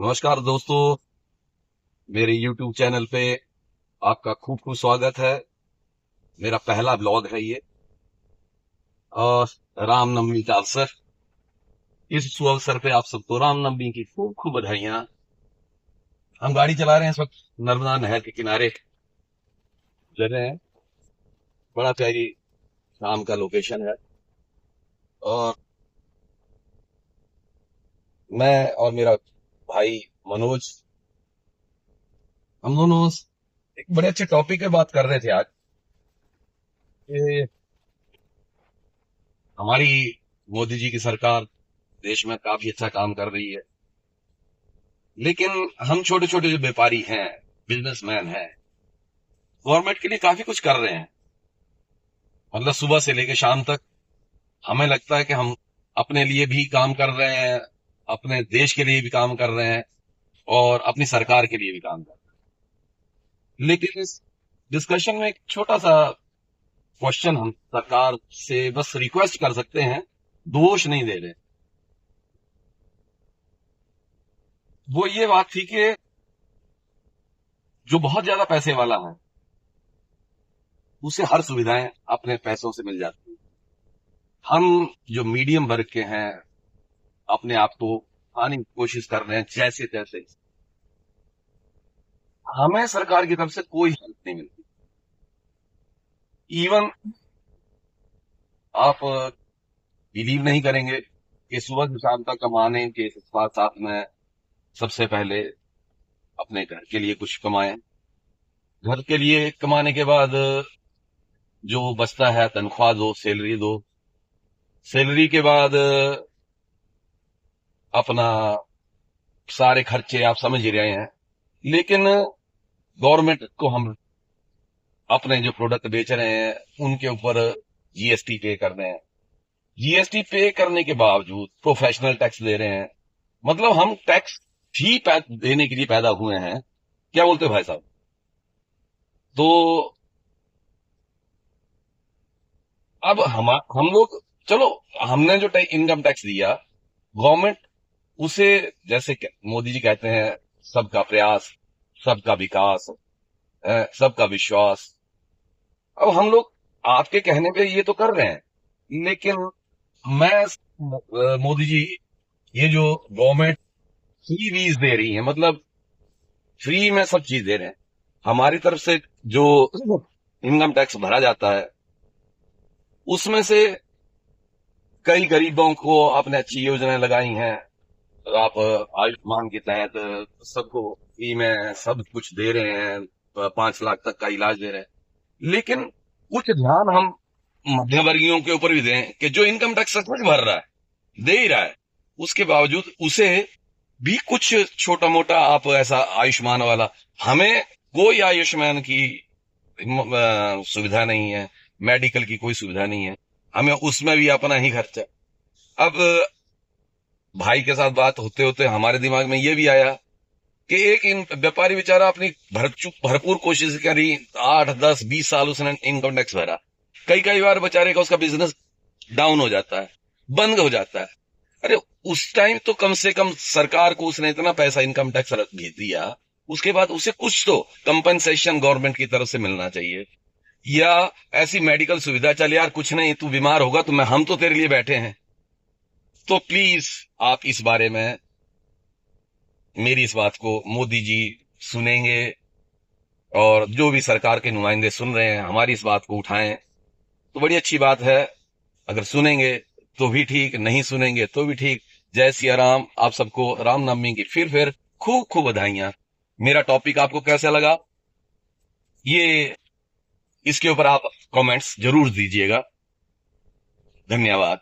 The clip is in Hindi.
नमस्कार दोस्तों, मेरे YouTube चैनल पे आपका खूब खूब स्वागत है। मेरा पहला ब्लॉग है ये। और रामनवमी का अवसर, इस शुभ अवसर पे आप सबको रामनवमी की खूब खूब बधाइयां। हम गाड़ी चला रहे हैं इस वक्त, नर्मदा नहर के किनारे चल रहे हैं। बड़ा प्यारी शाम का लोकेशन है। और मैं और मेरा भाई मनोज, हम दोनों एक बड़े अच्छे टॉपिक पे बात कर रहे थे आज। कि हमारी मोदी जी की सरकार देश में काफी अच्छा काम कर रही है, लेकिन हम छोटे छोटे जो व्यापारी हैं, बिजनेसमैन हैं, गवर्नमेंट के लिए काफी कुछ कर रहे हैं। मतलब सुबह से लेकर शाम तक हमें लगता है कि हम अपने लिए भी काम कर रहे हैं, अपने देश के लिए भी काम कर रहे हैं, और अपनी सरकार के लिए भी काम कर रहे हैं। लेकिन इस डिस्कशन में एक छोटा सा क्वेश्चन हम सरकार से बस रिक्वेस्ट कर सकते हैं, दोष नहीं दे रहे। वो ये बात थी कि जो बहुत ज्यादा पैसे वाला है उसे हर सुविधाएं अपने पैसों से मिल जाती है। हम जो मीडियम वर्ग के हैं, अपने आप को आने की कोशिश कर रहे हैं जैसे तैसे, हमें सरकार की तरफ से कोई हेल्प नहीं मिलती। इवन आप बिलीव नहीं करेंगे कि सुबह से शाम तक कमाने के साथ साथ में सबसे पहले अपने घर के लिए कुछ कमाएं। घर के लिए कमाने के बाद जो बचता है तनख्वाह दो, सैलरी दो। सैलरी के बाद अपना सारे खर्चे आप समझ ही रहे हैं। लेकिन गवर्नमेंट को हम अपने जो प्रोडक्ट बेच रहे हैं उनके ऊपर जीएसटी पे कर रहे हैं। जीएसटी पे करने के बावजूद प्रोफेशनल टैक्स दे रहे हैं। मतलब हम टैक्स ही देने के लिए पैदा हुए हैं। क्या बोलते हो भाई साहब? तो अब हम लोग, चलो, हमने जो इनकम टैक्स दिया, गवर्नमेंट उसे, जैसे मोदी जी कहते हैं, सबका प्रयास, सबका विकास, सबका विश्वास। अब हम लोग आपके कहने पे ये तो कर रहे हैं, लेकिन मैं मोदी जी, ये जो गवर्नमेंट फ्री वीज दे रही है, मतलब फ्री में सब चीज दे रहे हैं, हमारी तरफ से जो इनकम टैक्स भरा जाता है उसमें से कई गरीबों को आपने अच्छी योजनाएं लगाई हैं। आप आयुष्मान के तहत सबको फ्री में सब कुछ दे रहे हैं, 5 लाख तक का इलाज दे रहे हैं। लेकिन कुछ ध्यान हम मध्यवर्गीयों के ऊपर भी दें कि जो इनकम टैक्स सच में भर रहा है, दे ही रहा है, उसके बावजूद उसे भी कुछ छोटा मोटा आप ऐसा आयुष्मान वाला, हमें कोई आयुष्मान की सुविधा नहीं है, मेडिकल की कोई सुविधा नहीं है, हमें उसमें भी अपना ही खर्चा। अब भाई के साथ बात होते होते हमारे दिमाग में यह भी आया कि एक इन व्यापारी बेचारा अपनी भरपूर कोशिश करी, 8 10 20 साल उसने इनकम टैक्स भरा, कई कई बार बेचारे का उसका बिजनेस डाउन हो जाता है, बंद हो जाता है। अरे उस टाइम तो कम से कम सरकार को उसने इतना पैसा इनकम टैक्स भेज दिया, उसके बाद उसे कुछ तो कंपनसेशन गवर्नमेंट की तरफ से मिलना चाहिए, या ऐसी मेडिकल सुविधा, चल यार कुछ नहीं, तू बीमार होगा तो हम तो तेरे लिए बैठे हैं। तो प्लीज आप इस बारे में मेरी इस बात को मोदी जी सुनेंगे, और जो भी सरकार के नुमाइंदे सुन रहे हैं हमारी इस बात को उठाएं तो बड़ी अच्छी बात है। अगर सुनेंगे तो भी ठीक, नहीं सुनेंगे तो भी ठीक। जय सिया राम। आप सबको रामनवमी की फिर खूब खूब बधाइयां। मेरा टॉपिक आपको कैसा लगा, ये इसके ऊपर आप कमेंट्स जरूर दीजिएगा। धन्यवाद।